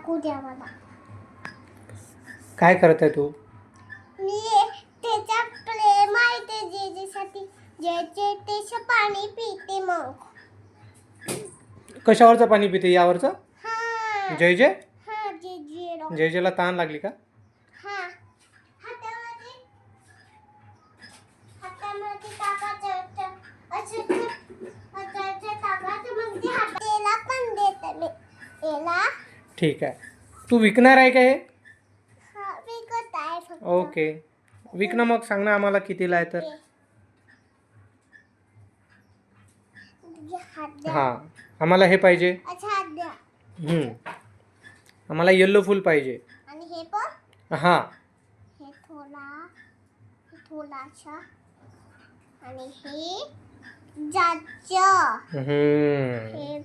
टाकू द्या मला. काय करत आहे तू? मी त्याच्या प्रेम आहे ते जेजेसाठी जेचे त्याचं पाणी पिते मग. कशावरचं पाणी पिते? यावरचं? हा जय जय? हा जेजेला. जय जयला तहान लागली का? हा हातामध्ये टाकायचं होतं. असं हाताचं टाकायचं मग ते हाताला पण देते मी. याला ठीक आहे. तू विकणार आहे का हे? हा विकत आहे फक्त. ओके. विकणं मग सांग ना आम्हाला कितीला आहे तर. हात द्या. हां, आम्हाला हे पाहिजे. अच्छा हात द्या. आम्हाला येल्लो फुल पाहिजे. आणि हे पण हां. हे थोडासा आणि हे जाचं. हे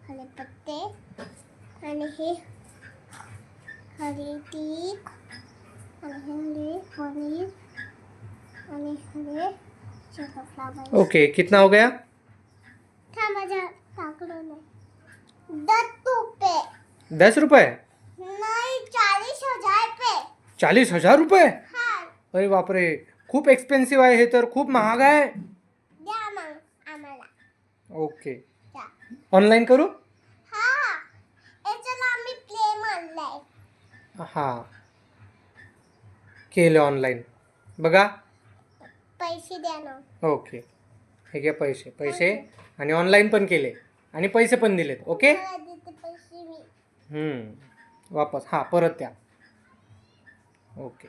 हरे पत्ते आणि हे हरे तीख आणि हरे पनीर आणि हरे फ्लावर. ओके, कितना हो गया? था माझ्या टाकलं नाही. 10 रुपये. 10 रुपये? नाही 40,000 रुपये. 40,000 रुपये? हा अरे बापरे, खूप एक्सपेन्सिव्ह आहे हे तर. खूप महाग आहे. द्या मग आम्हाला. ओके. द्या. ऑनलाईन करू? हा याच्याला आम्ही प्ले मारलाय. हां, केलं ऑनलाईन. बघा. पैसे द्या ना. ओके, हे घ्या पैसे आणि ऑनलाईन पण केले आणि पैसे पण दिलेत. ओके. मला देते पैसे मी. वापस हां परत द्या. ओके.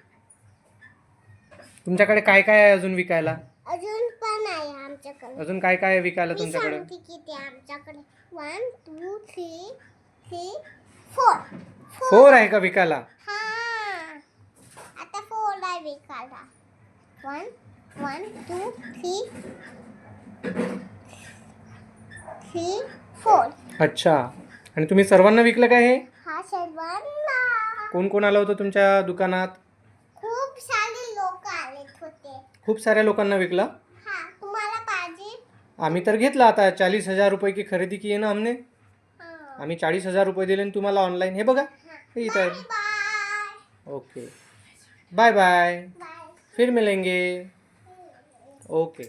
तुमच्याकडे काय काय आहे अजून विकायला? अजून पण आहे आमच्याकडे. अजून काय काय आहे विकायला मी तुमच्याकडे? सांगते किती आहे आमच्याकडे. 1 2 3 4. 4 आहे का विकायला? हा आता 4 आहे विकायला. 1 2 3 4. अच्छा. आणि तुम्ही सर्वांना विकलं काय हे? हा सर्वांना. कोण कोण आलं होतं तुमच्या दुकानात? खूप सारे लोक आले होते. खूप साऱ्या लोकांना विकला. हा तुम्हाला पाहिजे? आम्ही तर घेतला आता. 40,000 रुपये की खरेदी की आहे ना हमने. हा. आम्ही 40,000 रुपये दिले आणि तुम्हाला ऑनलाईन. हे बघा, हे इथं आहे. Bye okay, bye bye. Bye. फिर मिलेंगे. ओके.